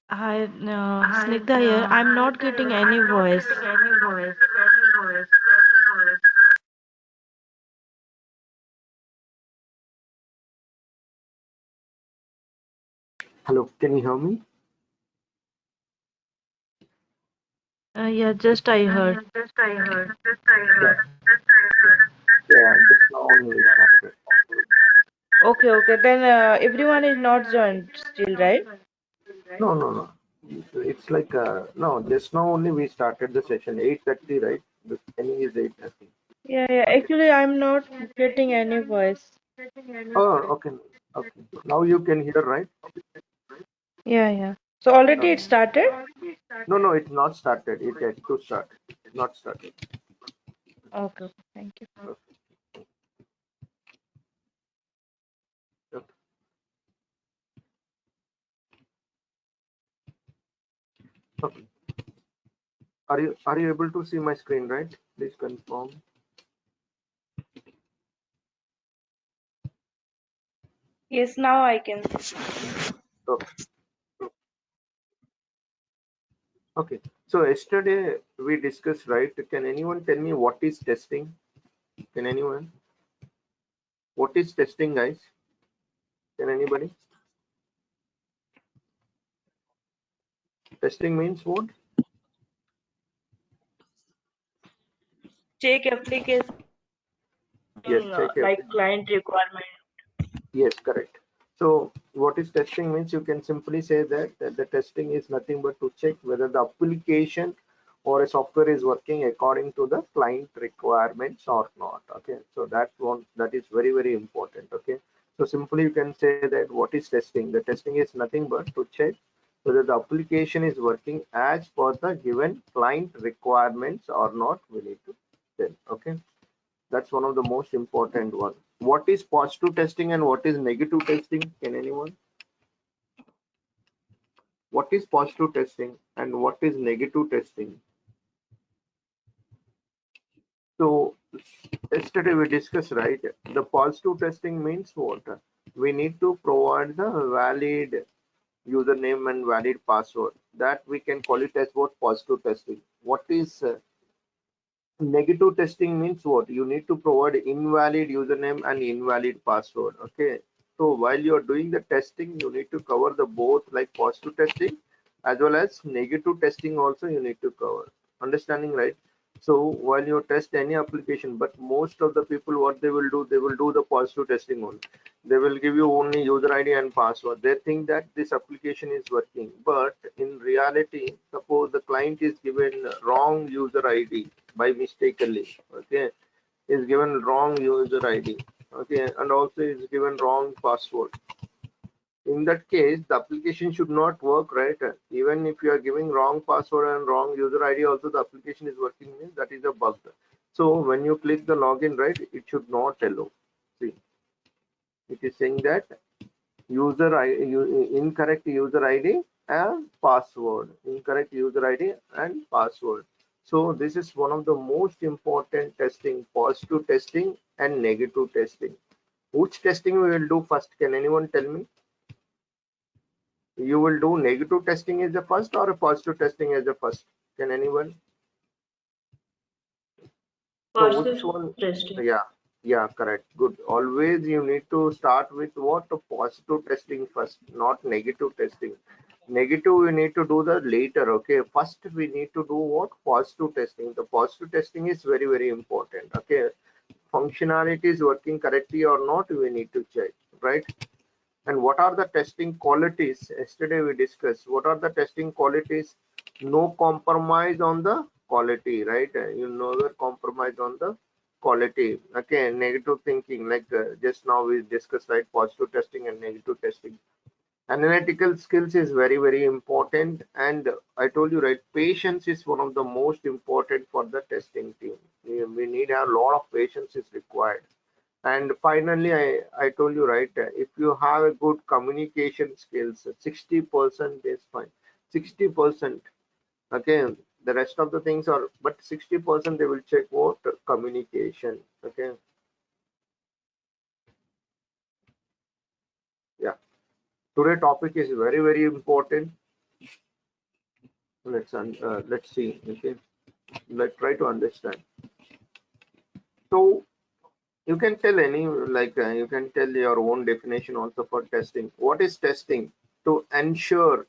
Hi, Snigdha here. I'm not getting any voice. Hello, can you hear me? Yeah, just I heard. Yeah, just now only we started. Okay, okay. Then everyone is not joined still, right? No. It's like no, just now only we started the session 8:30, right? The timing is 8:30. Yeah, yeah. Actually, I'm not getting any voice. Oh, okay, okay. Now you can hear, right? Yeah, yeah. So already it Okay. started? No, it's not started. It has to start. It's not started. Okay, okay. Thank you. Okay. Okay. Okay. Are you able to see my screen, right? Please confirm. Yes, now I can see. Okay. Okay. So yesterday we discussed, right? Can anyone tell me what is testing? Can anyone? What is testing, guys? Can anybody? Testing means what? Check application Yes, check like everything. client requirement. Yes, correct. So what is testing means you can simply say that the testing is nothing but to check whether the application or a software is working according to the client requirements or not. Okay, so that is very, very important. Okay, so simply you can say that what is testing? The testing is nothing but to check whether the application is working as per the given client requirements or not. We need to tell. Okay. That's one of the most important one. What is positive testing and what is negative testing? Can anyone? What is positive testing and what is negative testing? So yesterday we discussed, right? The positive testing means what? We need to provide the valid username and valid password. That we can call it as what positive testing. What is negative testing means what? You need to provide invalid username and invalid password. Okay. So while you're doing the testing, you need to cover the both like positive testing as well as negative testing also you need to cover. Understanding, right? So while you test any application, but most of the people what they will do the positive testing only. They will give you only user ID and password. They think that this application is working, but in reality, suppose the client is given wrong user ID by mistakenly, okay, is given wrong user ID, okay, and also is given wrong password. In that case, the application should not work, right? Even if you are giving wrong password and wrong user ID, also the application is working, means that is a bug. So when you click the login, right, it should not allow. See, it is saying that incorrect user ID and password, incorrect user ID and password. So this is one of the most important testing, positive testing and negative testing. Which testing we will do first? Can anyone tell me? You will do negative testing as the first or a positive testing as the first? Can anyone? So which Positive one? testing. Yeah, yeah, correct. Good. Always you need to start with what? A positive testing first, not negative testing. Negative we need to do the later. Okay. First we need to do what? Positive testing. The positive testing is very, very important. Okay. Functionality is working correctly or not, we need to check, right? And what are the testing qualities? Yesterday we discussed what are the testing qualities. No compromise on the quality, right? You never compromise on the quality. Okay, negative thinking, like just now we discussed, right? Positive testing and negative testing. Analytical skills is very, very important, and I told you, right, patience is one of the most important for the testing team. We need a lot of patience is required. And finally, I told you, right, if you have a good communication skills, 60% is fine. 60%, okay. The rest of the things are, but 60% they will check what communication, okay. Yeah. Today topic is very, very important. let's see. Okay, let's try to understand. So you can tell any, you can tell your own definition also for testing. What is testing? To ensure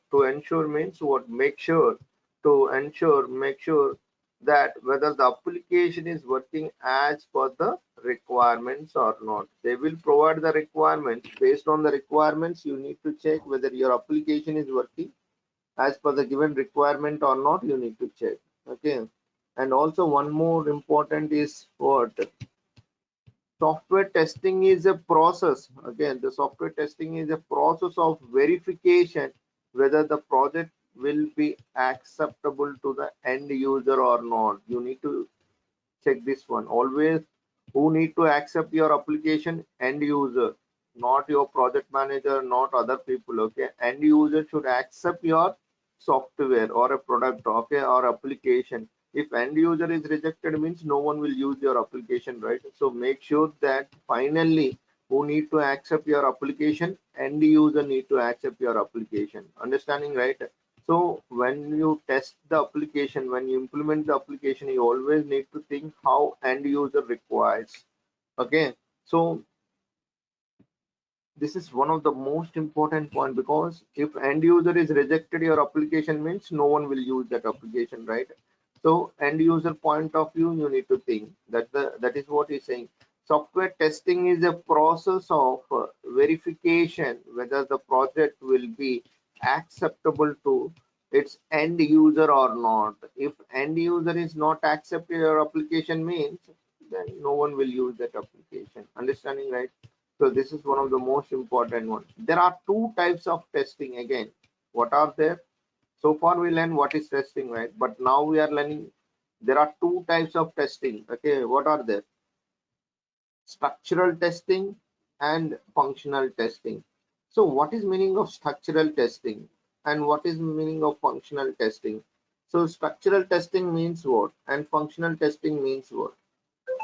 means what? Make sure. Make sure that whether the application is working as per the requirements or not. They will provide the requirements. Based on the requirements, you need to check whether your application is working as per the given requirement or not. You need to check. Okay. And also one more important is what? Software testing is a process. Again, the software testing is a process of verification whether the project will be acceptable to the end user or not. You need to check this one. Always, who need to accept your application? End user, not your project manager, not other people. Okay, end user should accept your software or a product, okay, or application. If end user is rejected, means no one will use your application, right? So make sure that finally who need to accept your application? End user need to accept your application. Understanding, right? So when you test the application, when you implement the application, you always need to think how end user requires. Okay, so this is one of the most important point, because if end user is rejected your application, means no one will use that application, right? So end user point of view, you need to think that is what he's saying. Software testing is a process of verification whether the project will be acceptable to its end user or not. If end user is not accepting your application, means then no one will use that application. Understanding, right? So this is one of the most important ones. There are two types of testing. Again, what are there? So far we learned what is testing, right? But now we are learning there are two types of testing. Okay, what are there? Structural testing and functional testing. So what is meaning of structural testing and what is meaning of functional testing? So structural testing means what and functional testing means what?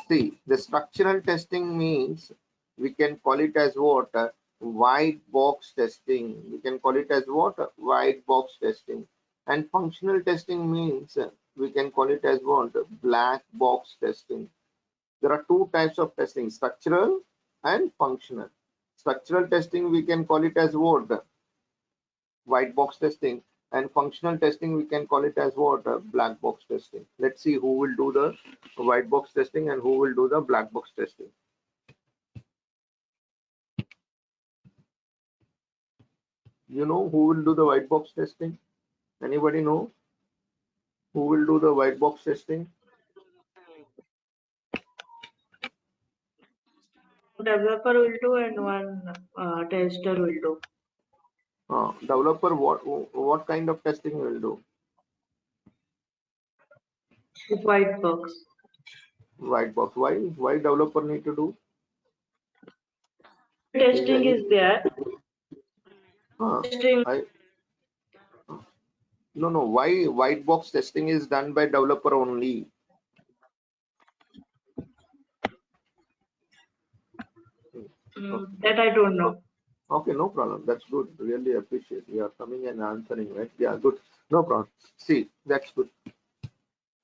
See, the structural testing means we can call it as what? White box testing. We can call it as what? White box testing. And functional testing means we can call it as what? Black box testing. There are two types of testing, structural and functional. Structural testing we can call it as what? White box testing. And functional testing we can call it as what? Black box testing. Let's see who will do the white box testing and who will do the black box testing. You know who will do the white box testing? Anybody know who will do the white box testing? Developer will do and one tester will do. Developer, what kind of testing will do? White box. White box. Why developer need to do? Is there Testing any? is there. Testing. I no. Why white box testing is done by developer only? Okay. That I don't know. Okay, no problem. That's good. Really appreciate you are coming and answering, right? Yeah, good. No problem. See, that's good.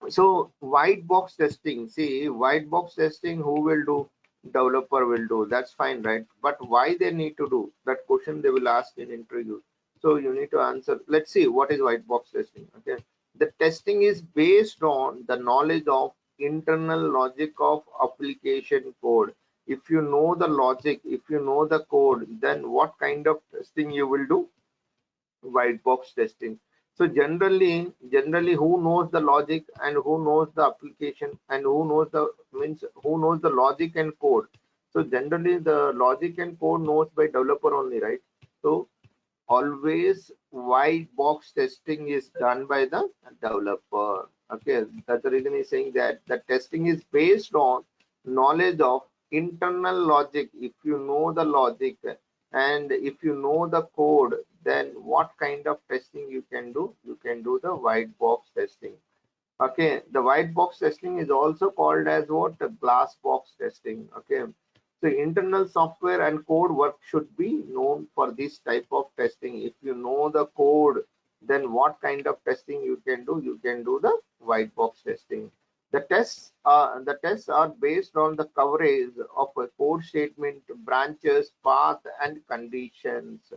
So white box testing, see, white box testing, who will do? Developer will do. That's fine, right? But why they need to do that question? They will ask in interview. So you need to answer. Let's see what is white box testing. Okay, the testing is based on the knowledge of internal logic of application code. If you know the logic, if you know the code, then what kind of testing you will do? White box testing. So generally who knows the logic and who knows the application and who knows the means who knows the logic and code? So generally the logic and code knows by developer only, right? So always white box testing is done by the developer. Okay, that's the reason he's saying that the testing is based on knowledge of internal logic. If you know the logic and if you know the code, then what kind of testing you can do? You can do the white box testing. Okay, the white box testing is also called as what? The glass box testing. Okay, so internal software and code work should be known for this type of testing. If you know the code, then what kind of testing you can do? You can do the white box testing. The tests are based on the coverage of a code statement, branches, path, and conditions.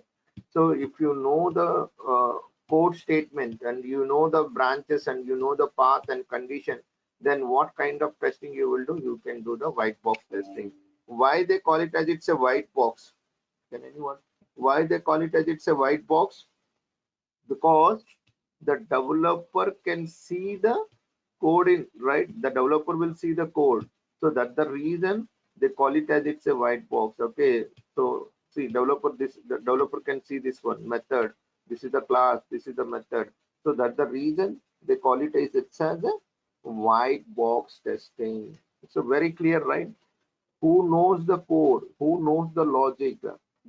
So if you know the code statement and you know the branches and you know the path and condition, then what kind of testing you will do? You can do the white box testing. Why they call it as it's a white box? Can anyone? Why they call it as it's a white box? Because the developer can see the code in, right? The developer will see the code. So that's the reason they call it as it's a white box. Okay. So see, the developer can see this one method. This is the class. This is the method. So that's the reason they call it as it's as a white box testing. So very clear, right? Who knows the code, who knows the logic,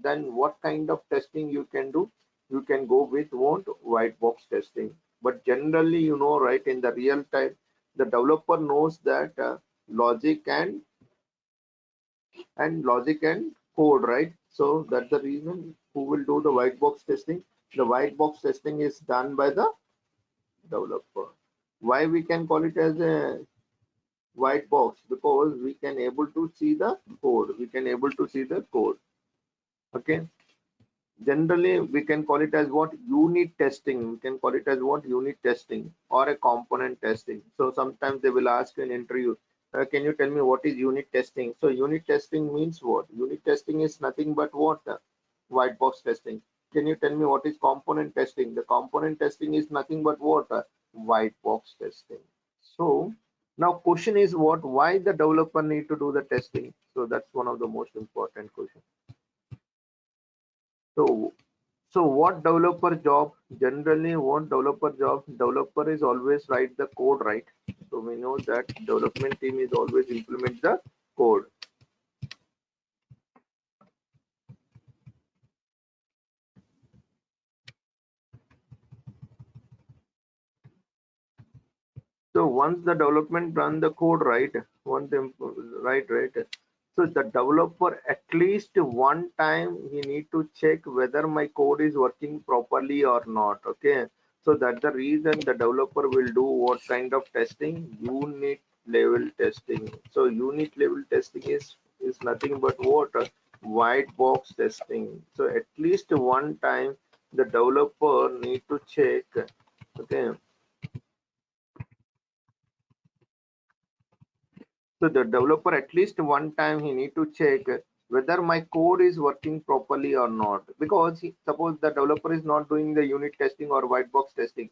then what kind of testing you can do? You can go with what? White box testing. But generally, right, in the real time, the developer knows that logic and code, right? So that's the reason who will do the white box testing. The white box testing is done by the developer. Why we can call it as a white box? Because we can able to see the code. We can able to see the code. Okay. Generally, we can call it as what? Unit testing. We can call it as what? Unit testing or a component testing. So sometimes they will ask you in interview, can you tell me what is unit testing? So unit testing means what? Unit testing is nothing but what? White box testing. Can you tell me what is component testing? The component testing is nothing but what? White box testing. So now question is what? Why the developer need to do the testing? So that's one of the most important questions. So what developer job? Generally, what developer job? Developer is always write the code, right? So we know that development team is always implement the code. So once the development run the code, right? Once them right. So the developer at least one time he need to check whether my code is working properly or not. Okay. So that's the reason the developer will do what kind of testing? Unit level testing. So unit level testing is nothing but what? White box testing. So at least one time the developer need to check. Okay. So the developer at least one time he need to check whether my code is working properly or not, because suppose the developer is not doing the unit testing or white box testing.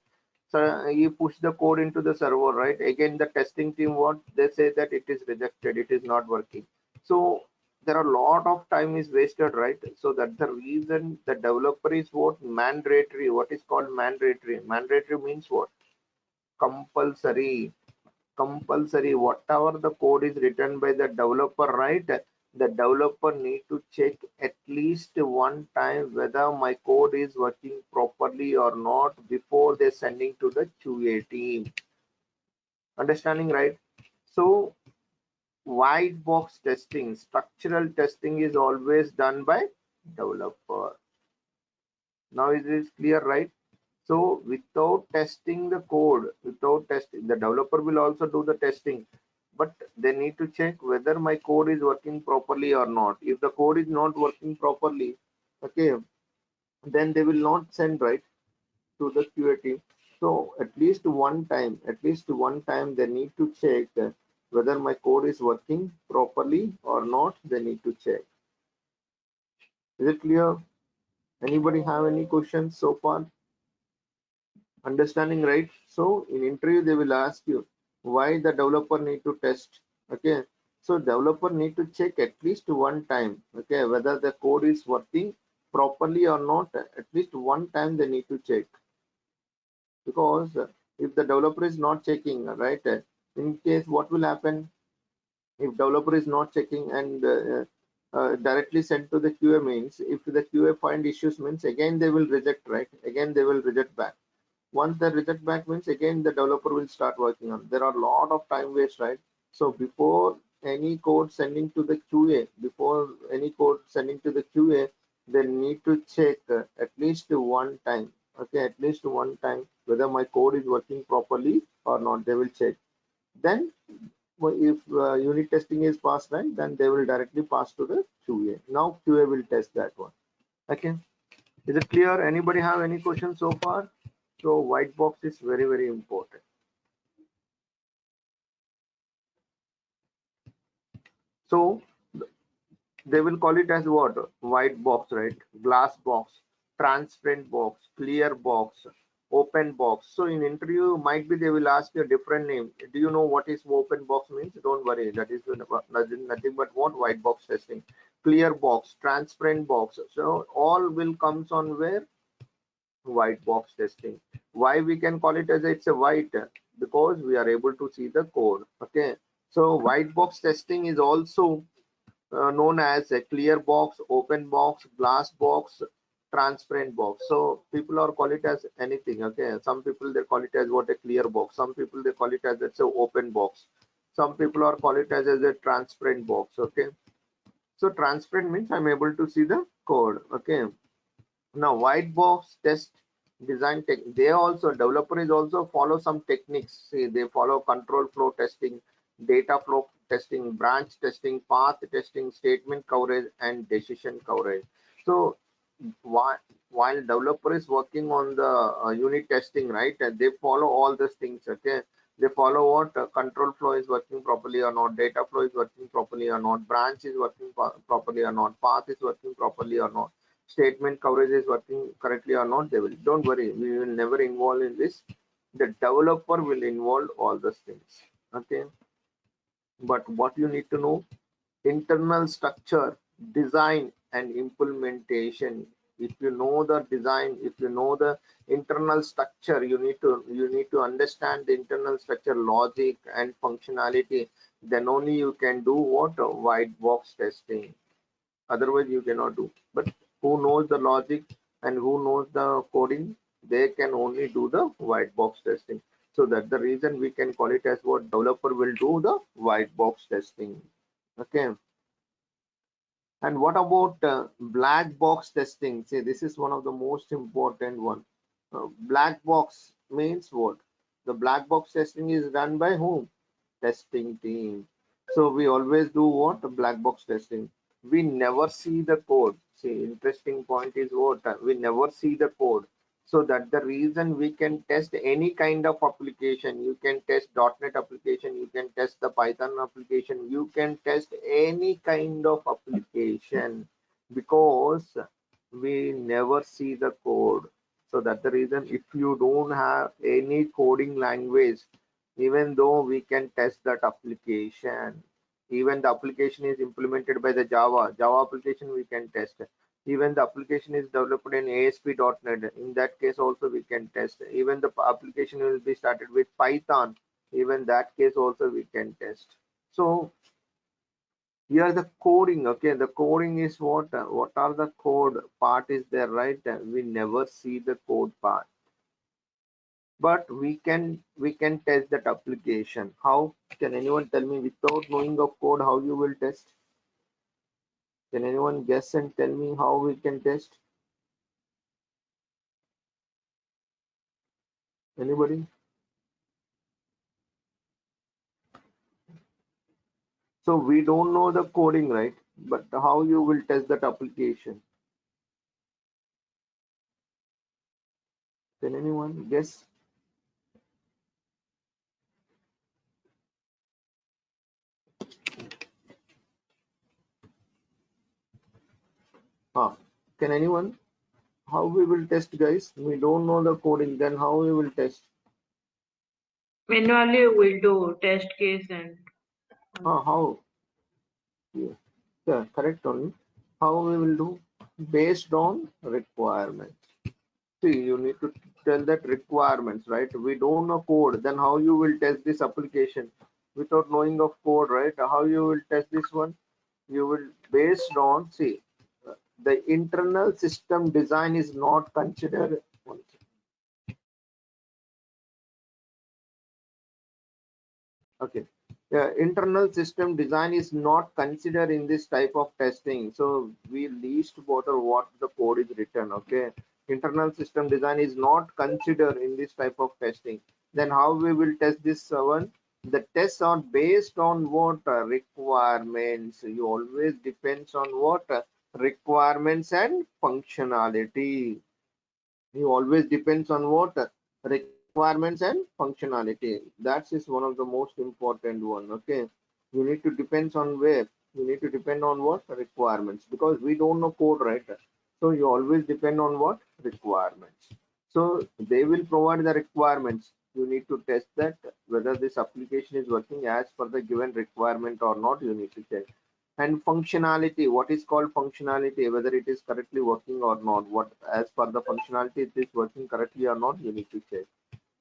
So he push the code into the server, right? Again, the testing team, what they say that it is rejected, it is not working. So there are a lot of time is wasted, right? So that's the reason the developer is what? Mandatory. What is called mandatory? Mandatory means what? Compulsory. Whatever the code is written by the developer, right? The developer need to check at least one time whether my code is working properly or not before they sending to the QA team. Understanding, right? So white box testing, structural testing is always done by developer. Now is this clear, right? So without testing the code, without testing, the developer will also do the testing, but they need to check whether my code is working properly or not. If the code is not working properly, okay, then they will not send, right, to the QA team. So at least one time they need to check whether my code is working properly or not. They need to check. Is it clear? Anybody have any questions so far? Understanding, right? So in interview they will ask you why the developer need to test. Okay, so developer need to check at least one time, okay, whether the code is working properly or not. At least one time they need to check, because if the developer is not checking, right, in case what will happen if developer is not checking and directly sent to the QA, means if the QA find issues, means again they will reject, right? Again they will reject back. Once the reject back, means again the developer will start working on. There are a lot of time waste, right? So before any code sending to the QA, they need to check at least one time. Okay, at least one time whether my code is working properly or not. They will check. Then if unit testing is passed, right, then they will directly pass to the QA. Now QA will test that one. Okay, is it clear? Anybody have any questions so far? So white box is very, very important. So they will call it as what? White box, right? Glass box, transparent box, clear box, open box. So in interview might be they will ask you a different name. Do you know what is open box means? Don't worry, that is nothing but what? White box testing. Clear box, transparent box. So all will comes on where? White box testing. Why we can call it as it's a white? Because we are able to see the code. Okay, so white box testing is also known as a clear box, open box, glass box, transparent box. So people are call it as anything. Okay, some people they call it as what? A clear box. Some people they call it as it's a open box. Some people are call it as a transparent box. Okay, so transparent means I'm able to see the code. Okay, now white box test design tech, they also developer is also follow some techniques. See, they follow control flow testing, data flow testing, branch testing, path testing, statement coverage, and decision coverage. So while developer is working on the unit testing, right, they follow all these things. Okay, they follow what? Control flow is working properly or not, data flow is working properly or not, branch is working properly or not, path is working properly or not, statement coverage is working correctly or not. They will, don't worry, we will never involve in this. The developer will involve all those things. Okay, but what you need to know, internal structure, design, and implementation. If you know the design, if you know the internal structure, you need to understand the internal structure, logic, and functionality. Then only you can do what? White box testing. Otherwise you cannot do. But who knows the logic and who knows the coding, they can only do the white box testing. So that's the reason we can call it as what? Developer will do the white box testing. Okay, and what about black box testing? See, this is one of the most important one. Black box means what? The black box testing is done by whom? Testing team. So we always do what? Black box testing. We never see the code. See, interesting point is what? We never see the code. So that the reason we can test any kind of application. You can test .NET application, you can test the Python application, you can test any kind of application because we never see the code. So that's the reason if you don't have any coding language, even though we can test that application, even the application is implemented by the Java application, we can test. Even the application is developed in ASP.NET, in that case also we can test. Even the application will be started with Python, even that case also we can test. So here the coding. Okay, the coding is what are the code part is there, right? We never see the code part, but we can test that application. How? Can anyone tell me, without knowing of code, how you will test? Can anyone guess and tell me how we can test? Anybody? So we don't know the coding, right? But how you will test that application? Can anyone guess? Huh. Can anyone? How we will test, guys? We don't know the coding, then how we will test? Manually we'll do test case and How? Yeah, yeah, correct only. How we will do? Based on requirement. See, you need to tell that requirements, right? We don't know code, then how you will test this application without knowing of code, right? How you will test this one? You will based on, see, the internal system design is not considered. Okay, internal system design is not considered in this type of testing. So we least bother what the code is written. Okay, internal system design is not considered in this type of testing, then how we will test this one? The tests are based on what? Requirements. You always depends on what? Requirements and functionality. You always depends on what? Requirements and functionality. That is one of the most important one. Okay, you need to depends on where. You need to depend on what? Requirements, because we don't know code, right? So you always depend on what? Requirements. So they will provide the requirements. You need to test that whether this application is working as per the given requirement or not. You need to check. And functionality, what is called functionality, whether it is correctly working or not, what as per the functionality it is working correctly or not, you need to check.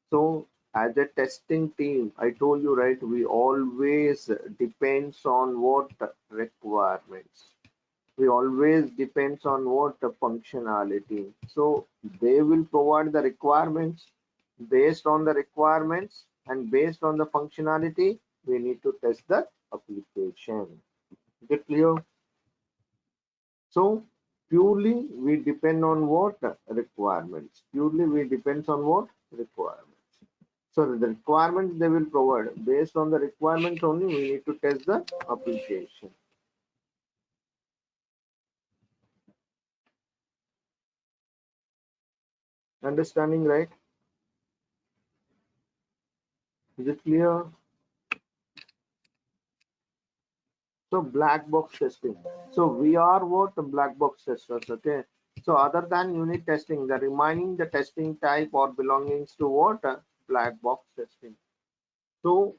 So as a testing team, I told you, right, we always depends on what? Requirements. We always depends on what? Functionality. So they will provide the requirements. Based on the requirements and based on the functionality, we need to test the application. Is it clear? So purely we depend on what? Requirements. Purely we depends on what? Requirements. So the requirements they will provide. Based on the requirements only, we need to test the application. Understanding, right? Is it clear? So black box testing. So we are what? Black box testers. Okay. So other than unit testing, the remaining the testing type or belongings to what? Black box testing. So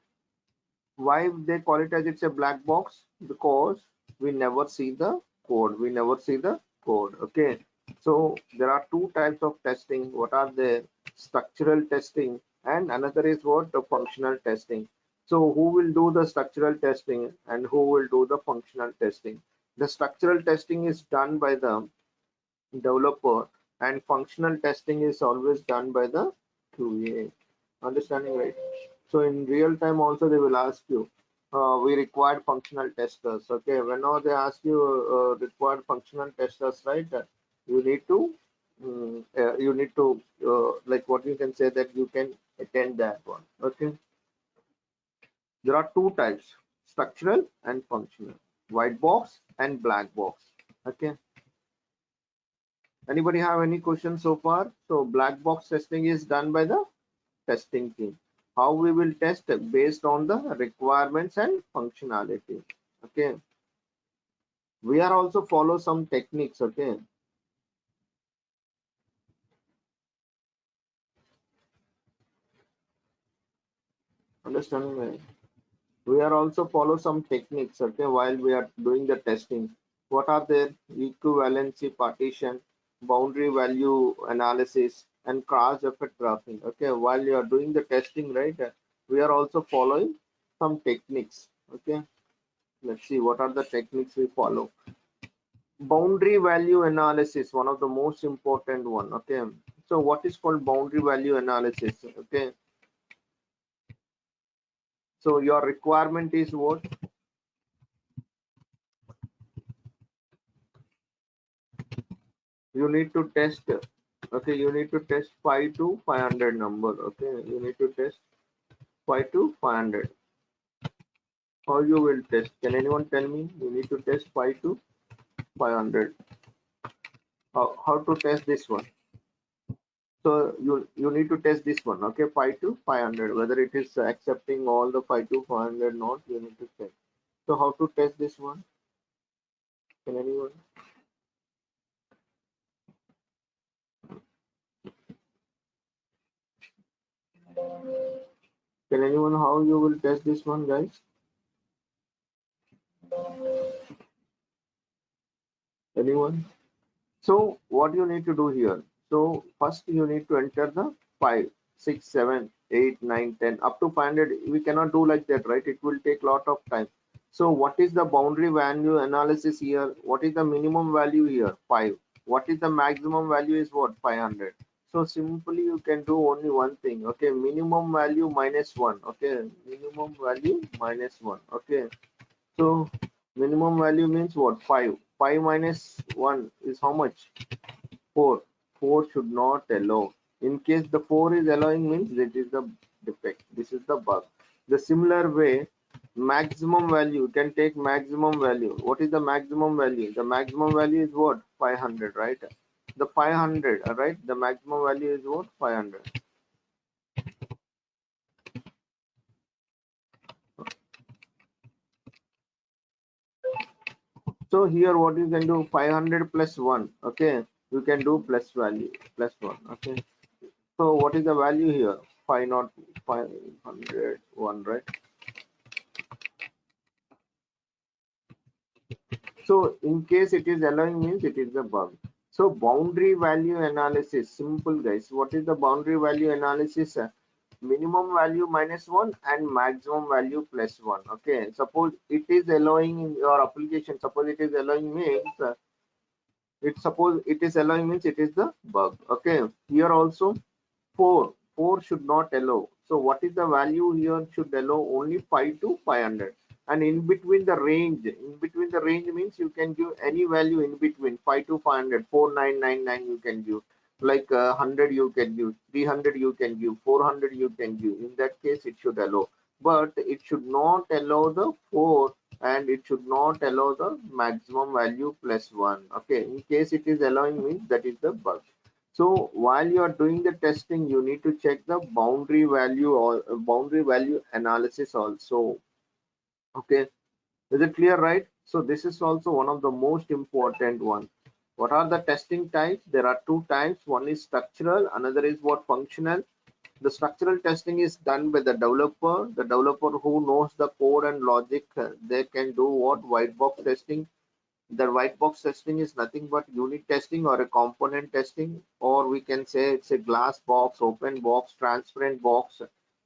why they call it as it's a black box? Because we never see the code. We never see the code. Okay. So there are two types of testing. What are the? Structural testing, and another is what? The functional testing. So who will do the structural testing and who will do the functional testing? The structural testing is done by the developer and functional testing is always done by the QA. Understanding, right? So in real time also they will ask you, we required functional testers. Okay, whenever they ask you required functional testers, right? You need to like what you can say that you can attend that one. Okay, there are two types: structural and functional, white box and black box. Okay, anybody have any questions so far? So black box testing is done by the testing team. How we will test? Based on the requirements and functionality. Okay, we are also follow some techniques. Okay, understanding, right? We are also follow some techniques. Okay, while we are doing the testing, what are the? Equivalency partition, boundary value analysis, and cross effect graphing. Okay, while you are doing the testing, right, we are also following some techniques. Okay, let's see what are the techniques we follow. Boundary value analysis, one of the most important one. Okay, so what is called boundary value analysis? Okay, so your requirement is what? You need to test. Okay, you need to test 5 to 500 number. Okay, you need to test 5 to 500. How you will test? Can anyone tell me? You need to test 5 to 500. How to test this one? So you need to test this one. Okay, 5 to 500, whether it is accepting all the 5 to 500 not, you need to check. So how to test this one? Can anyone? Can anyone how you will test this one, guys? Anyone? So what you need to do here? So first you need to enter the 5, 6, 7, 8, 9, 10 up to 500. We cannot do like that, right? It will take lot of time. So what is the boundary value analysis here? What is the minimum value here? 5. What is the maximum value is what? 500. So simply you can do only one thing. Okay, minimum value minus 1. Okay, minimum value minus 1. Okay, so minimum value means what? 5. 5 minus 1 is how much? 4. 4 should not allow. In case the 4 is allowing means it is the defect. This is the bug. The similar way, maximum value, you can take maximum value. What is the maximum value? The maximum value is what? 500, right? The 500, right? The maximum value is what? 500. So here what you can do, 500 plus 1, okay? You can do plus value, plus 1, okay? So what is the value here? 5 not 501, right? So in case it is allowing means it is a bug. So boundary value analysis, simple guys. What is the boundary value analysis? Minimum value minus 1 and maximum value plus 1. Okay, suppose it is allowing in your application, suppose it is allowing means suppose it is allowing means it is the bug. Okay, here also 4 should not allow. So what is the value here? Should allow only 5 to 500, and in between the range, means you can give any value in between 5 to 500. 4999 you can give, like 100 you can give, 300 you can give, 400 you can give. In that case it should allow, but it should not allow the 4, and it should not allow the maximum value plus 1. Okay, in case it is allowing means that is the bug. So while you are doing the testing, you need to check the boundary value or boundary value analysis also. Okay, is it clear, right? So this is also one of the most important one. What are the testing types? There are two types. One is structural, another is what? Functional. The structural testing is done by the developer. The developer who knows the code and logic, they can do what? White box testing. The white box testing is nothing but unit testing or a component testing, or we can say it's a glass box, open box, transparent box,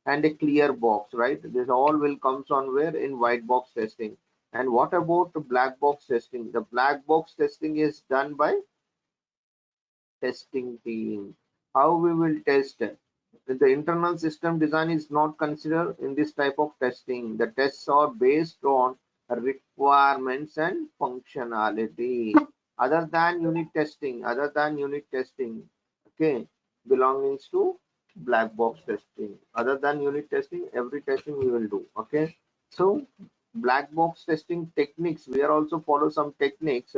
and a clear box, right? This all will comes on where? In white box testing. And what about the black box testing? The black box testing is done by testing team. How we will test? The internal system design is not considered in this type of testing. The tests are based on requirements and functionality. Other than unit testing, okay, belongings to black box testing. Other than unit testing, every testing we will do. Okay, so black box testing techniques, we are also follow some techniques.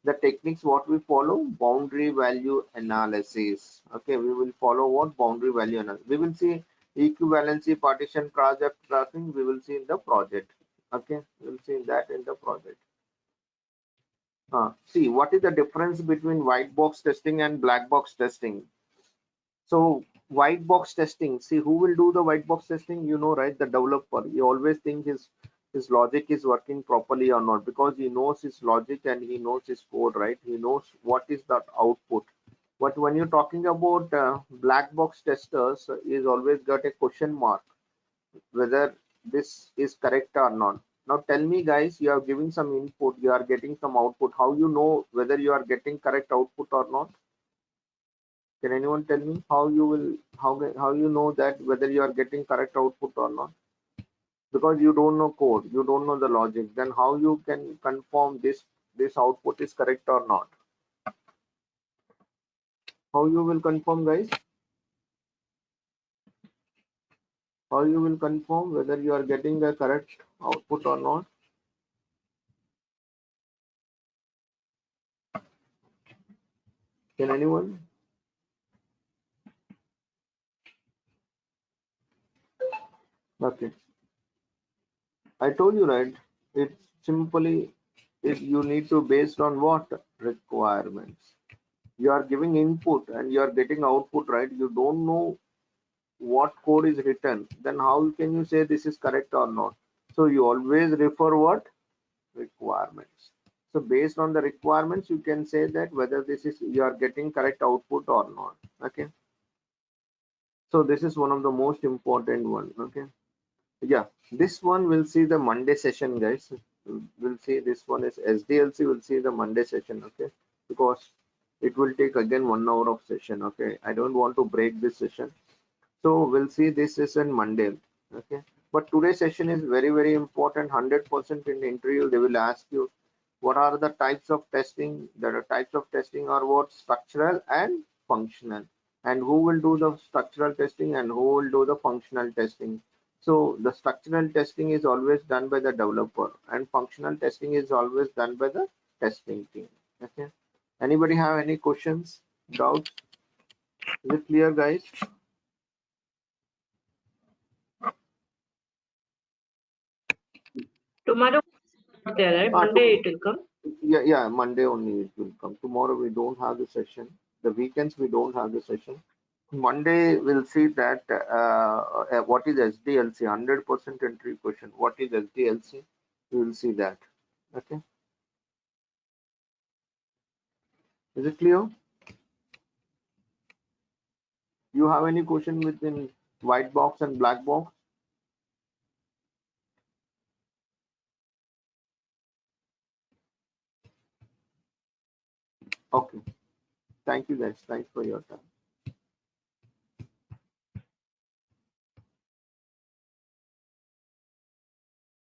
The techniques what we follow, boundary value analysis. Okay, we will follow what? Boundary value analysis. We will see equivalency, partition, project tracking, we will see in the project. Okay, we will see that in the project. See what is the difference between white box testing and black box testing. So white box testing, see who will do the white box testing, you know, right? The developer. He always thinks his logic is working properly or not, because he knows his logic and he knows his code, right? He knows what is that output. But when you're talking about black box testers, is always got a question mark whether this is correct or not. Now tell me guys, you are giving some input, you are getting some output. How you know whether you are getting correct output or not? Can anyone tell me how you will, how you know that whether you are getting correct output or not? Because you don't know code, you don't know the logic, then how you can confirm this output is correct or not? How you will confirm guys? How you will confirm whether you are getting the correct output or not? Can anyone? Okay, I told you, right? It's simply, you need to based on what? Requirements. You are giving input and you are getting output, right? You don't know what code is written, then how can you say this is correct or not? So you always refer what? Requirements. So based on the requirements, you can say that whether this is, you are getting correct output or not. Okay, so this is one of the most important one. Okay, yeah, this one will see the Monday session guys. We'll see this one is SDLC, will see the Monday session. Okay, because it will take again 1 hour of session. Okay, I don't want to break this session, so we'll see this session Monday. Okay, but today's session is very very important. 100% in the interview they will ask you what are the types of testing. There are types of testing are what? Structural and functional, and who will do the structural testing and who will do the functional testing. So the structural testing is always done by the developer, and functional testing is always done by the testing team. Okay. Anybody have any questions, doubts? Is it clear, guys? Tomorrow not there, right? Ah, Monday it will come. yeah, Monday only it will come. Tomorrow we don't have the session. The weekends we don't have the session. Monday we'll see that what is SDLC, 100% entry question. What is SDLC? We will see that. Okay. Is it clear? You have any question within white box and black box? Okay. Thank you guys. Thanks for your time.